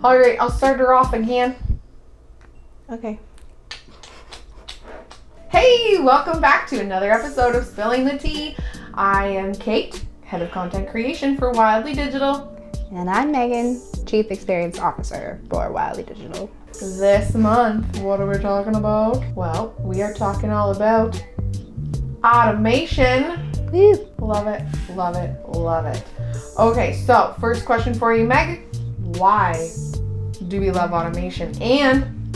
All right, I'll start her off again. Okay. Hey, welcome back to another episode of Spilling the Tea. I am Kate, head of content creation for Wildly Digital. And I'm Megan, Chief Experience Officer for Wildly Digital. This month, what are we talking about? Well, we are talking all about automation. Woo. Love it, love it, love it. Okay, so first question for you, Meg. Why do we love automation? And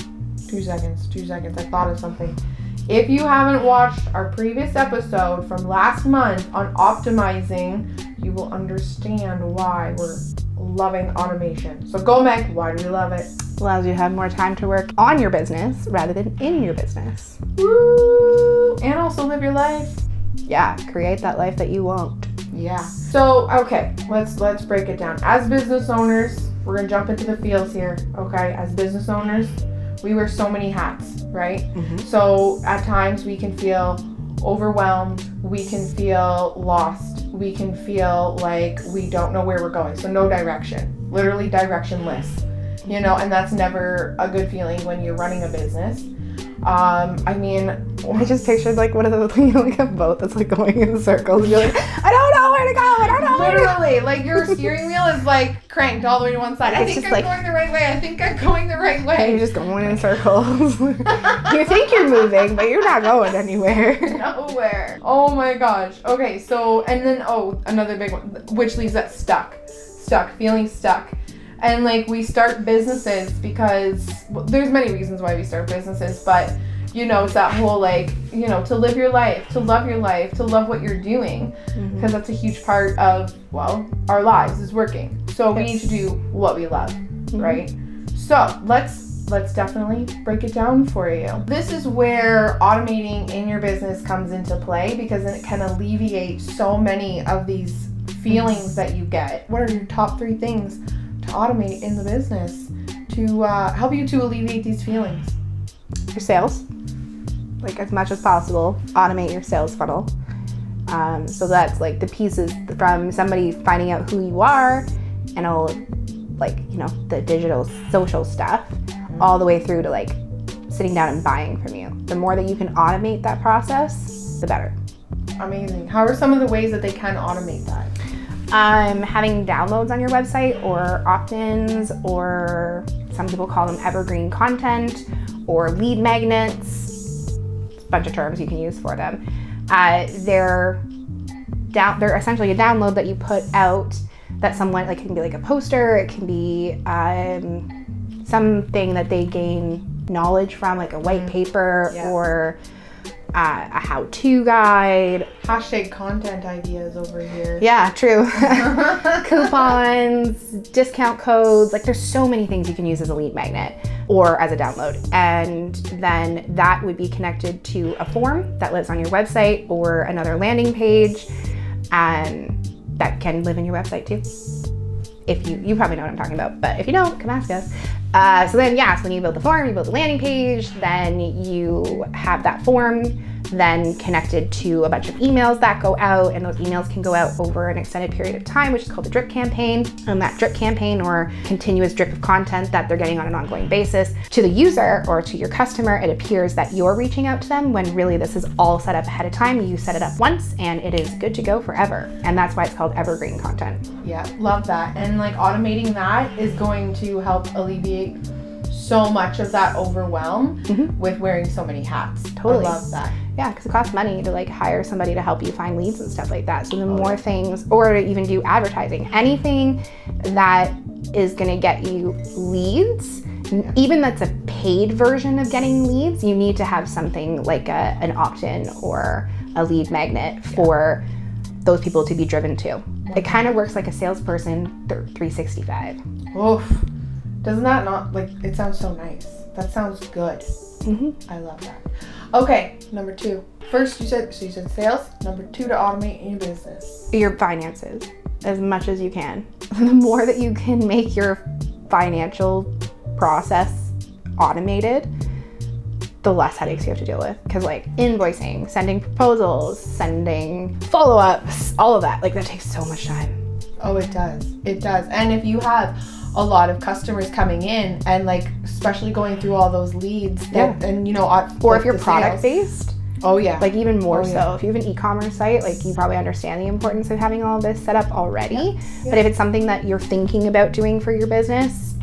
2 seconds, I thought of something. If you haven't watched our previous episode from last month on optimizing, you will understand why we're loving automation. So go, Meg, why do we love it? Allows you to have more time to work on your business rather than in your business. Woo! And also live your life. Yeah, create that life that you want. Yeah. So, okay, let's break it down. As business owners, we're gonna jump into the feels here, okay? As business owners, we wear so many hats, right? Mm-hmm. So at times we can feel overwhelmed, we can feel lost, we can feel like we don't know where we're going. So no direction, literally directionless, you know, and that's never a good feeling when you're running a business. I just pictured like one of the, like a boat that's like going in circles. You're like, I don't know where to go. I don't know where to go. Literally, like your steering wheel is like cranked all the way to one side. I think I'm going the right way. I think I'm going the right way. You're just going in circles. You think you're moving, but you're not going anywhere. Nowhere. Oh my gosh. Okay, so, and then, another big one, which leaves us feeling stuck. And like we start businesses because, well, there's many reasons why we start businesses, but you know, it's that whole like, you know, to live your life, to love your life, to love what you're doing, because that's a huge part of, well, our lives is working. So we need to do what we love, right? So let's definitely break it down for you. This is where automating in your business comes into play because it can alleviate so many of these feelings that you get. What are your top 3 things to automate in the business to help you to alleviate these feelings? Your sales, like as much as possible, automate your sales funnel. So that's like the pieces from somebody finding out who you are and all like, you know, the digital social stuff, all the way through to like sitting down and buying from you. The more that you can automate that process, the better. Amazing. How are some of the ways that they can automate that? Having downloads on your website or opt-ins, or some people call them evergreen content or lead magnets, a bunch of terms you can use for them. They're essentially a download that you put out that someone, like it can be like a poster, it can be something that they gain knowledge from, like a white paper or a how-to guide. Hashtag content ideas over here. Yeah, true. Coupons, discount codes, like there's so many things you can use as a lead magnet or as a download. And then that would be connected to a form that lives on your website or another landing page that can live in your website too. If you probably know what I'm talking about, but if you don't, come ask us. So when you build the form, you build the landing page, then you have that form then connected to a bunch of emails that go out, and those emails can go out over an extended period of time, which is called a drip campaign. And that drip campaign, or continuous drip of content that they're getting on an ongoing basis, to the user or to your customer, it appears that you're reaching out to them when really this is all set up ahead of time. You set it up once and it is good to go forever. And that's why it's called evergreen content. Yeah, love that. And like automating that is going to help alleviate so much of that overwhelm with wearing so many hats. Totally. I love that. Yeah, because it costs money to like hire somebody to help you find leads and stuff like that. So the more things, or to even do advertising, anything that is gonna get you leads, even that's a paid version of getting leads, you need to have something like an opt-in or a lead magnet for those people to be driven to. It kind of works like a salesperson 365. Oof. Doesn't that not, like, it sounds so nice. That sounds good. I love that. Okay, number 2. First, you said sales. Number 2, to automate in your business. Your finances, as much as you can. The more that you can make your financial process automated, the less headaches you have to deal with. Because like invoicing, sending proposals, sending follow-ups, all of that, like that takes so much time. Oh, it does. It does. And if you have a lot of customers coming in, and like especially going through all those leads that, and you know, or if you're product based. Oh yeah. Like even more yeah. so. If you have an e-commerce site, like you probably understand the importance of having all this set up already. Yeah. But if it's something that you're thinking about doing for your business,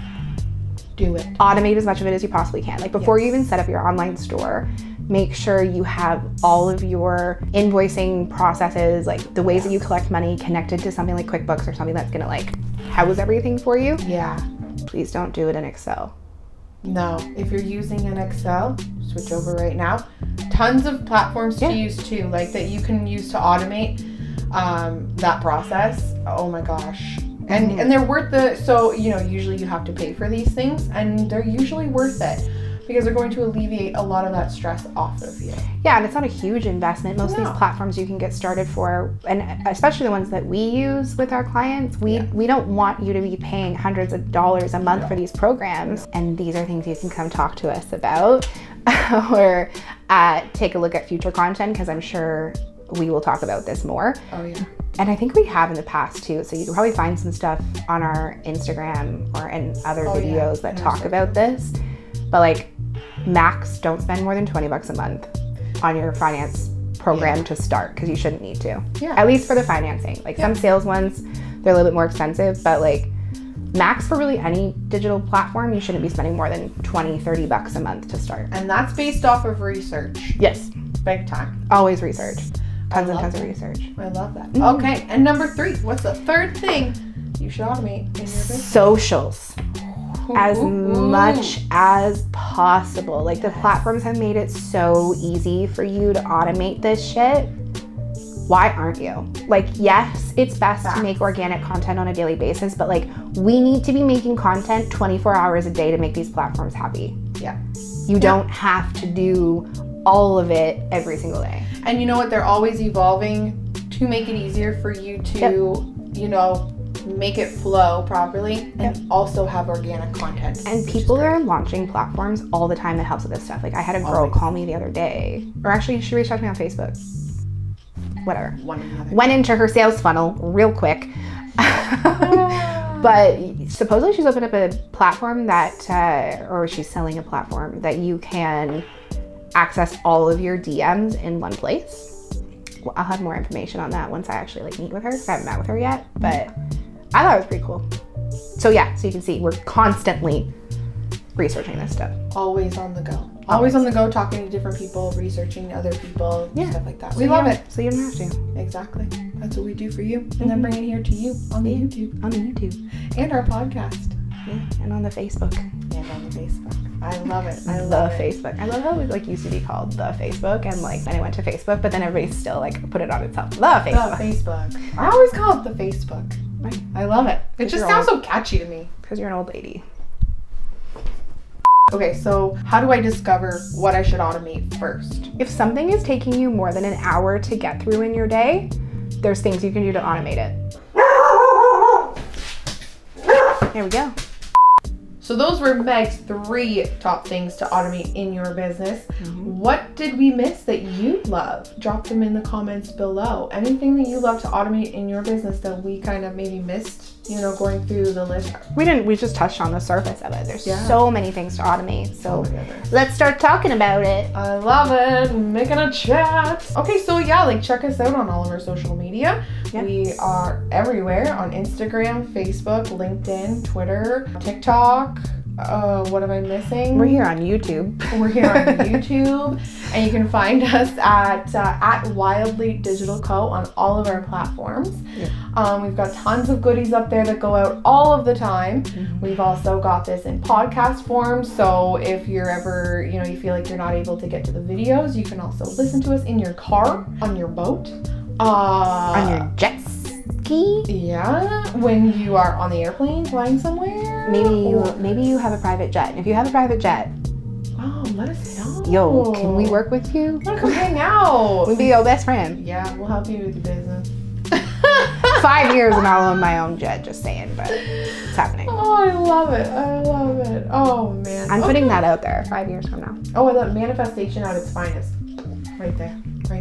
do it. Automate as much of it as you possibly can. Like before you even set up your online store, make sure you have all of your invoicing processes, like the ways that you collect money connected to something like QuickBooks or something that's gonna like house everything for you. Yeah. Please don't do it in Excel. No, if you're using an Excel, switch over right now. Tons of platforms to use too, like that you can use to automate that process. Oh my gosh. And they're worth so, you know, usually you have to pay for these things, and they're usually worth it because they're going to alleviate a lot of that stress off of you. Yeah, and it's not a huge investment. Most of these platforms you can get started for, and especially the ones that we use with our clients, we don't want you to be paying hundreds of dollars a month for these programs. And these are things you can come talk to us about or take a look at future content, because I'm sure we will talk about this more. Oh yeah. And I think we have in the past too. So you can probably find some stuff on our Instagram or in other videos that talk about this. But like max, don't spend more than $20 a month on your finance program to start, because you shouldn't need to. Yeah. At least for the financing. Like some sales ones, they're a little bit more expensive, but like max for really any digital platform, you shouldn't be spending more than $20-$30 a month to start. And that's based off of research. Yes. Big time. Always research. Tons and tons of research. I love that. Okay, and number 3, what's the third thing you should automate in your business? Socials. As much as possible. Like the platforms have made it so easy for you to automate this shit. Why aren't you? Like, yes, it's best to make organic content on a daily basis, but like we need to be making content 24 hours a day to make these platforms happy. Yeah. You don't have to do all of it every single day. And you know what? They're always evolving to make it easier for you to, you know, make it flow properly and also have organic content. And people are launching platforms all the time that helps with this stuff. Like I had a girl call me the other day, or actually she reached out to me on Facebook. Whatever. Went into her sales funnel real quick. But supposedly she's opened up a platform that, or she's selling a platform that you can access all of your DMs in one place. Well, I'll have more information on that once I actually like meet with her. I haven't met with her yet, but I thought it was pretty cool. So yeah, so you can see we're constantly researching this stuff. Always on the go. Always on the go, talking to different people, researching other people, stuff like that. So we love it. So you don't have to. Exactly. That's what we do for you. And then bring it here to you on the YouTube. On the YouTube. And our podcast. Yeah, and on the Facebook. And on the Facebook. I love it. I love love it. Facebook. I love how it like used to be called the Facebook, and like then it went to Facebook, but then everybody still like put it on itself. The Facebook. The Facebook. I always call it the Facebook. Right. I love it. It just sounds so catchy to me. Because you're an old lady. Okay, so how do I discover what I should automate first? If something is taking you more than an hour to get through in your day, there's things you can do to automate it. There we go. So those were Meg's 3 top things to automate in your business. What did we miss that you love? Drop them in the comments below. Anything that you love to automate in your business that we kind of maybe missed, you know, going through the list? We just touched on the surface of it. There's so many things to automate. So let's start talking about it. I love it. Making a chat. Okay, so yeah, like check us out on all of our social media. Yep. We are everywhere on Instagram, Facebook, LinkedIn, Twitter, TikTok. What am I missing? We're here on YouTube. We're here on YouTube. And you can find us at Wildly Digital Co. on all of our platforms. Yep. We've got tons of goodies up there that go out all of the time. We've also got this in podcast form. So if you're ever, you know, you feel like you're not able to get to the videos, you can also listen to us in your car, on your boat. On your jet ski? Yeah, when you are on the airplane flying somewhere. Maybe you have a private jet. And if you have a private jet, let us know. Yo, can we work with you? I want to come hang out. We'll be your best friend. Yeah, we'll help you with your business. 5 years and I'll own my own jet, just saying, but it's happening. Oh, I love it. I love it. Oh, man. I'm putting that out there 5 years from now. Oh, I love manifestation at its finest. Right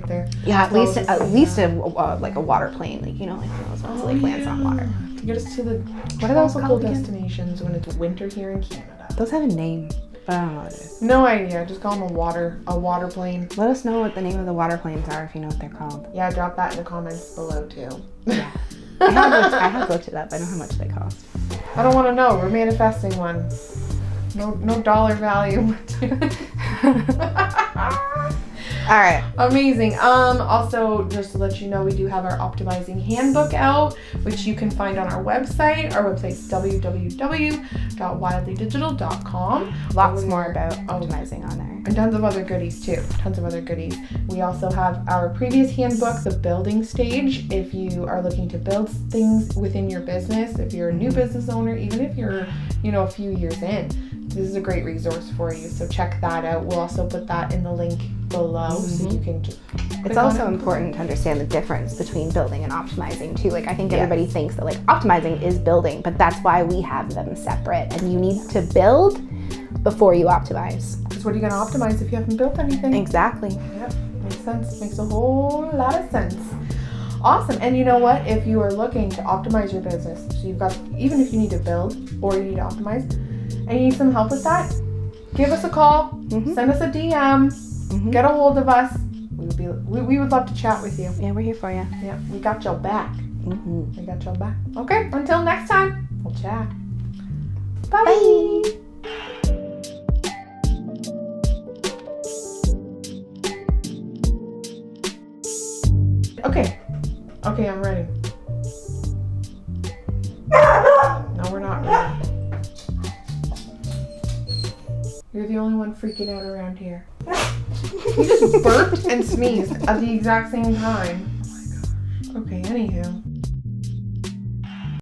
there. Yeah, at least like a water plane, like, you know, like those ones, like lands on water. To get us to the What are those tropical called again? destinations when it's winter here in Canada. Those have a name, but I don't know what it is. No idea. Just call them a water plane. Let us know what the name of the water planes are if you know what they're called. Yeah, drop that in the comments below too. Yeah. I have looked it up. I know how much they cost. I don't want to know. We're manifesting one. No dollar value. All right. Amazing. Also, just to let you know, we do have our optimizing handbook out, which you can find on our website. Our website's www.wildlydigital.com. Lots more about optimizing on there. And tons of other goodies too. We also have our previous handbook, The Building Stage, if you are looking to build things within your business, if you're a new business owner, even if you're, a few years in. This is a great resource for you, so check that out. We'll also put that in the link below so you can just It's also important to understand the difference between building and optimizing too. Like I think everybody thinks that like optimizing is building, but that's why we have them separate. And you need to build before you optimize. Because what are you going to optimize if you haven't built anything? Exactly. Yep, makes sense. Makes a whole lot of sense. Awesome. And you know what? If you are looking to optimize your business, so you've got, even if you need to build or you need to optimize, and you need some help with that, give us a call, send us a DM, get a hold of us. We would love to chat with you. Yeah, we're here for you. Yeah, we got your back. We got your back. Okay, until next time, we'll chat. Bye. Bye. Okay, I'm ready. No, we're not ready. You're the only one freaking out around here. You just burped and sneezed at the exact same time. Oh my gosh. Okay, anywho.